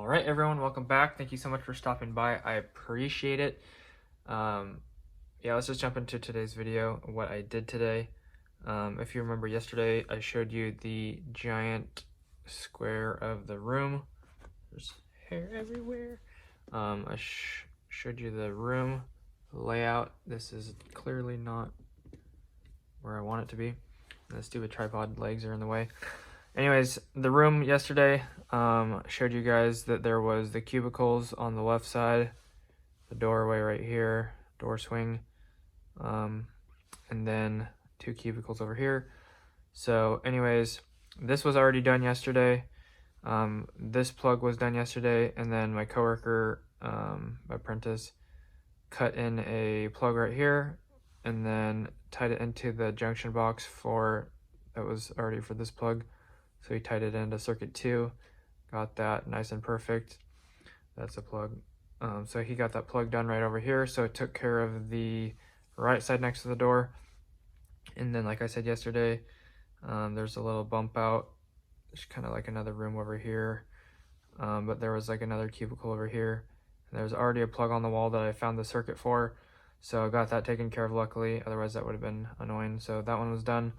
All right, everyone, welcome back. Thank you so much for stopping by. I appreciate it. Yeah, let's just jump into today's video, what I did today. If you remember yesterday, I showed you the giant square of the room. There's hair everywhere. I showed you the room layout. This is clearly not where I want it to be. The stupid tripod legs are in the way. Anyways, the room yesterday, showed you guys that there was the cubicles on the left side, the doorway right here, door swing, and then 2 cubicles over here. So anyways, this was already done yesterday. This plug was done yesterday, and then my coworker, apprentice, cut in a plug right here, and then tied it into the junction box that was already for this plug. So he tied it into circuit 2, got that nice and perfect. That's a plug. So he got that plug done right over here. So it took care of the right side next to the door. And then, like I said yesterday, there's a little bump out. There's kind of like another room over here. But there was like another cubicle over here. And there's already a plug on the wall that I found the circuit for. So I got that taken care of luckily. Otherwise that would have been annoying. So that one was done.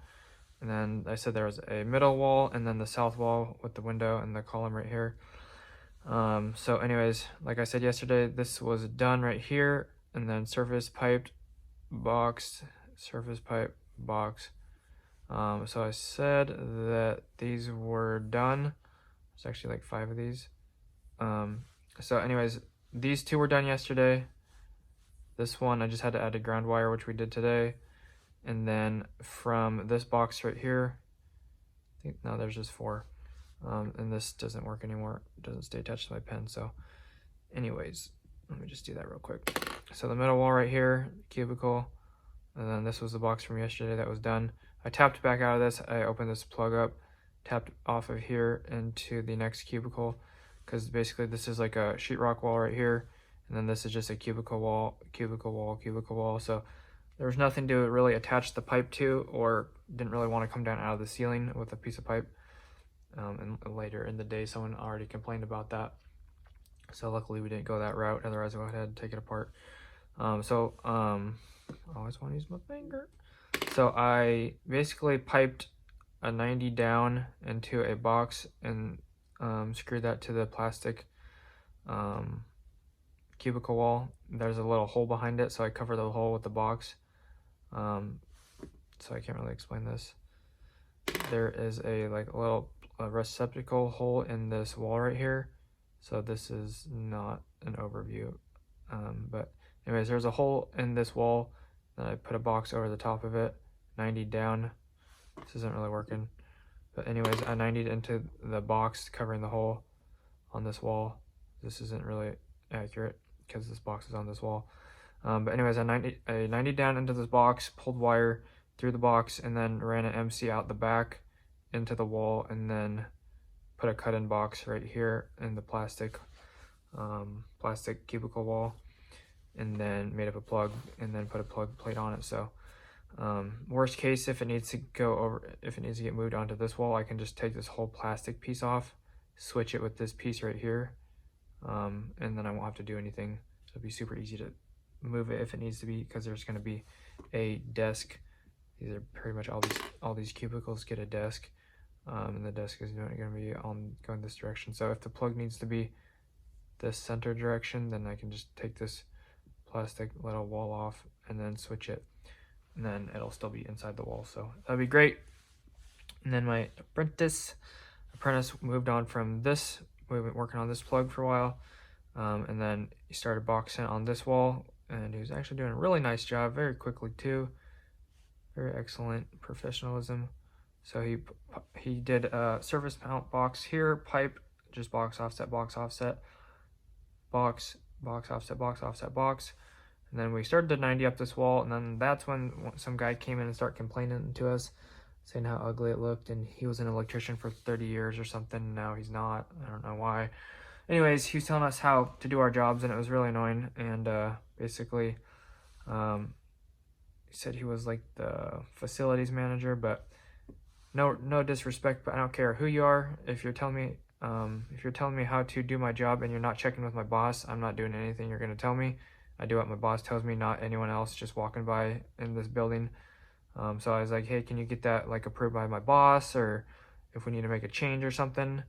And then I said there was a middle wall and then the south wall with the window and the column right here. So anyways, like I said yesterday, this was done right here, and then surface piped, boxed, surface pipe, box. So I said that these were done. There's actually like 5 of these. So anyways, these 2 were done yesterday. This one I just had to add a ground wire, which we did today. And then from this box right here, no, there's just 4. And this doesn't work anymore. It doesn't stay attached to my pen. So anyways, let me just do that real quick. So the middle wall right here, cubicle, and then this was the box from yesterday that was done. I tapped back out of this. I opened this plug up, tapped off of here into the next cubicle, because basically this is like a sheetrock wall right here, and then this is just a cubicle wall, cubicle wall, cubicle wall. So there was nothing to really attach the pipe to, or didn't really want to come down out of the ceiling with a piece of pipe. And later in the day, someone already complained about that. So luckily we didn't go that route. Otherwise I would have had to take it apart. I always want to use my finger. So I basically piped a 90 down into a box and screwed that to the plastic cubicle wall. There's a little hole behind it, so I covered the hole with the box. So I can't really explain this. There is a little receptacle hole in this wall right here. So this is not an overview. But anyways, there's a hole in this wall. Then I put a box over the top of it, 90 down. This isn't really working. But anyways, I 90'd into the box covering the hole on this wall. This isn't really accurate because this box is on this wall. But anyways, I 90 down into this box, pulled wire through the box, and then ran an MC out the back into the wall, and then put a cut-in box right here in the plastic cubicle wall, and then made up a plug, and then put a plug plate on it. So worst case, if it needs to get moved onto this wall, I can just take this whole plastic piece off, switch it with this piece right here, and then I won't have to do anything. It'll be super easy to move it if it needs to be, because there's going to be a desk. These are pretty much all these cubicles get a desk, and the desk is going to be going this direction. So if the plug needs to be this center direction, then I can just take this plastic little wall off and then switch it, and then it'll still be inside the wall. So that'd be great. And then my apprentice moved on from this. We've been working on this plug for a while, and then he started boxing on this wall, and he was actually doing a really nice job very quickly too. Very excellent professionalism. So he did a surface mount box here, pipe, just box offset, box offset, box offset, box offset, box. And then we started to 90 up this wall, and then that's when some guy came in and started complaining to us, saying how ugly it looked, and he was an electrician for 30 years or something. Now he's not. I don't know why. Anyways, he was telling us how to do our jobs, and it was really annoying. And basically, he said he was like the facilities manager, but no disrespect, but I don't care who you are. If you're telling me If you're telling me how to do my job and you're not checking with my boss, I'm not doing anything you're going to tell me. I do what my boss tells me, not anyone else just walking by in this building. So I was like, hey, can you get that like approved by my boss, or if we need to make a change or something?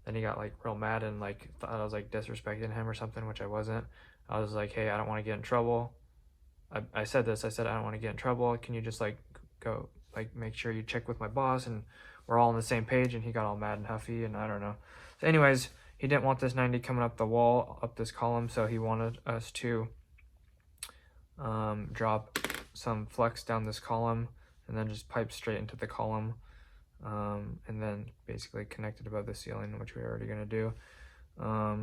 Then he got like real mad and like thought I was like disrespecting him or something, which I wasn't. I was like, hey, I don't want to get in trouble. I said this. I said I don't want to get in trouble. Can you just like go like make sure you check with my boss and we're all on the same page? And he got all mad and huffy, and I don't know. So anyways, he didn't want this 90 coming up the wall, up this column, so he wanted us to drop some flex down this column and then just pipe straight into the column, and then basically connect it above the ceiling, which we're already going to do.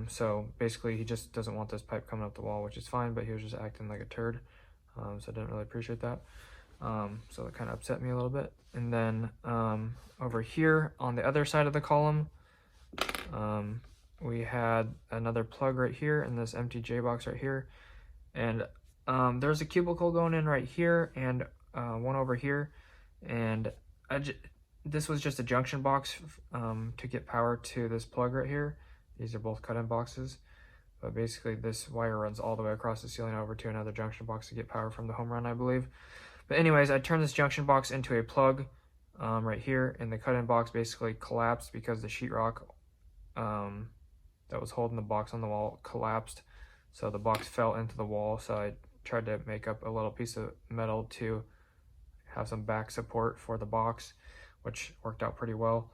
So basically he just doesn't want this pipe coming up the wall, which is fine, but he was just acting like a turd. So I didn't really appreciate that. So it kind of upset me a little bit. And then over here on the other side of the column, we had another plug right here in this empty J box right here. And there's a cubicle going in right here and one over here. And this was just a junction box to get power to this plug right here. These are both cut-in boxes. But basically this wire runs all the way across the ceiling over to another junction box to get power from the home run, I believe. But anyways, I turned this junction box into a plug right here, and the cut-in box basically collapsed because the sheetrock that was holding the box on the wall collapsed. So the box fell into the wall, so I tried to make up a little piece of metal to have some back support for the box, which worked out pretty well.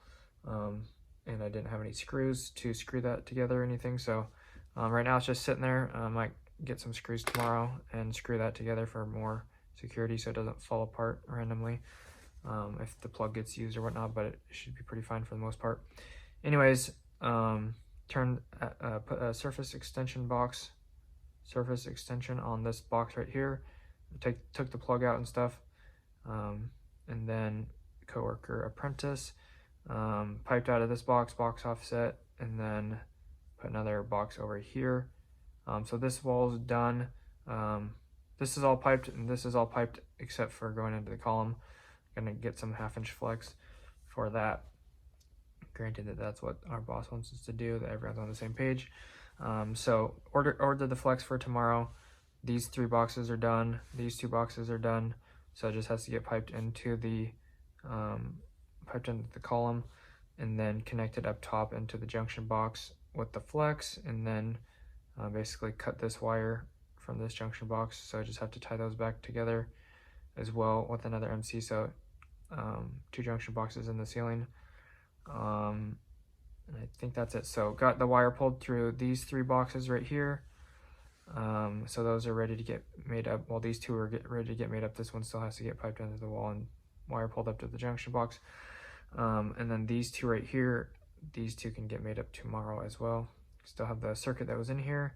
And I didn't have any screws to screw that together or anything, so right now it's just sitting there. I might get some screws tomorrow and screw that together for more security so it doesn't fall apart randomly if the plug gets used or whatnot, but it should be pretty fine for the most part. Anyways, put a surface extension on this box right here. Took the plug out and stuff, and then coworker apprentice piped out of this box offset, and then put another box over here. So this wall is done. This is all piped, and this is all piped except for going into the column. I'm gonna get some 1/2-inch flex for that. Granted that that's what our boss wants us to do, that everyone's on the same page. So order the flex for tomorrow. These 3 boxes are done. These 2 boxes are done. So it just has to get piped into the column, and then connected up top into the junction box with the flex, and then basically cut this wire from this junction box. So I just have to tie those back together as well with another MC. So 2 junction boxes in the ceiling. And I think that's it. So got the wire pulled through these 3 boxes right here. So those are ready to get made up. Well, these 2 are ready to get made up. This one still has to get piped into the wall and wire pulled up to the junction box. And then these 2 right here, these 2 can get made up tomorrow as well. Still have the circuit that was in here,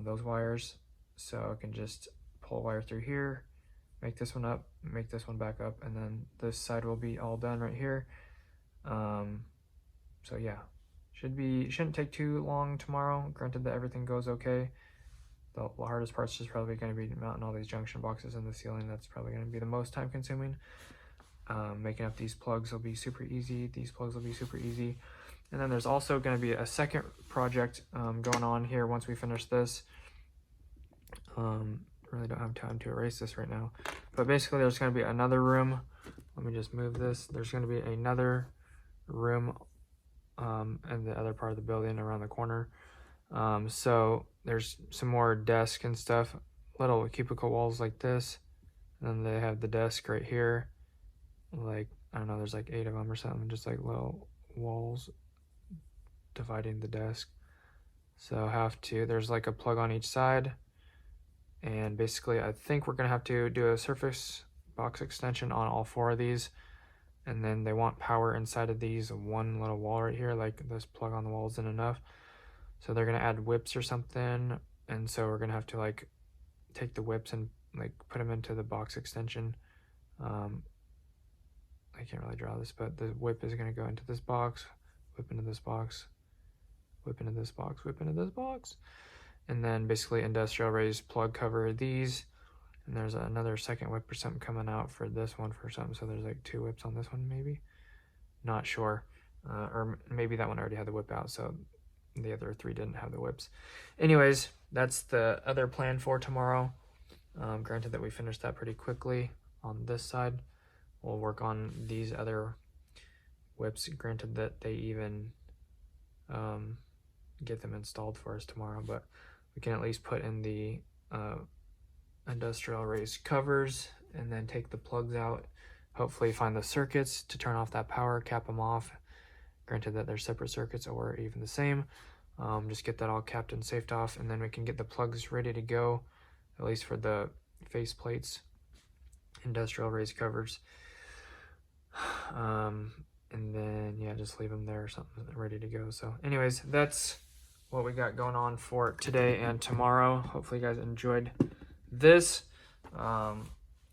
those wires. So I can just pull a wire through here, make this one up, make this one back up, and then this side will be all done right here. So yeah, shouldn't take too long tomorrow, granted that everything goes okay. The hardest part's just probably going to be mounting all these junction boxes in the ceiling. That's probably going to be the most time consuming. Making up these plugs will be super easy. These plugs will be super easy. And then there's also going to be a second project going on here once we finish this. Really don't have time to erase this right now. But basically there's going to be another room. Let me just move this. There's going to be another room in the other part of the building around the corner. So there's some more desk and stuff, little cubicle walls like this. And then they have the desk right here. Like, I don't know, there's like 8 of them or something, just like little walls dividing the desk. So there's like a plug on each side. And basically I think we're gonna have to do a surface box extension on all 4 of these. And then they want power inside of these, one little wall right here, like this plug on the wall isn't enough. So they're gonna add whips or something. And so we're gonna have to like take the whips and like put them into the box extension. I can't really draw this, but the whip is gonna go into this box, whip into this box, whip into this box, whip into this box. And then basically industrial raised plug cover these. And there's another second whip or something coming out for this one for something. So there's like 2 whips on this one maybe. Not sure. or maybe that one already had the whip out, so the other 3 didn't have the whips. Anyways, that's the other plan for tomorrow. Granted that we finished that pretty quickly on this side. We'll work on these other whips, granted that they even get them installed for us tomorrow, but we can at least put in the industrial raised covers and then take the plugs out, hopefully find the circuits to turn off that power, cap them off, granted that they're separate circuits or even the same. Just get that all capped and safed off, and then we can get the plugs ready to go, at least for the face plates, industrial raised covers. And then yeah, just leave them there or something ready to go. So anyways, that's what we got going on for today and tomorrow. Hopefully you guys enjoyed this. I'll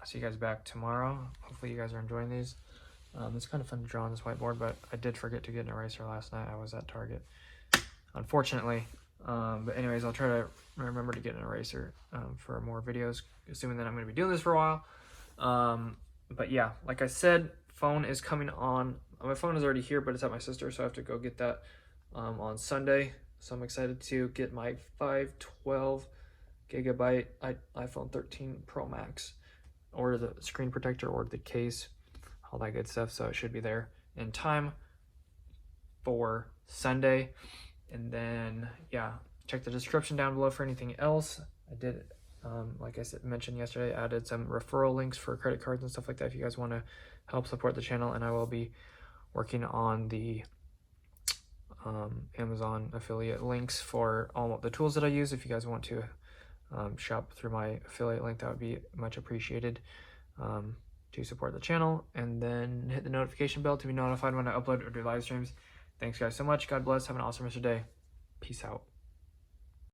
see you guys back tomorrow. Hopefully you guys are enjoying these. It's kind of fun to draw on this whiteboard, but I did forget to get an eraser last night. I was at Target, unfortunately. But anyways, I'll try to remember to get an eraser for more videos, assuming that I'm going to be doing this for a while. But yeah, like I said, phone is coming on. My phone is already here, but it's at my sister, so I have to go get that on Sunday. So I'm excited to get my 512 gigabyte iPhone 13 Pro Max, order the screen protector, order the case, all that good stuff. So it should be there in time for Sunday. And then yeah, check the description down below for anything else. I did, like I mentioned yesterday, added some referral links for credit cards and stuff like that if you guys want to help support the channel. And I will be working on the Amazon affiliate links for all the tools that I use. If you guys want to shop through my affiliate link, that would be much appreciated to support the channel. And then hit the notification bell to be notified when I upload or do live streams. Thanks guys so much. God bless. Have an awesome rest of your day. Peace out.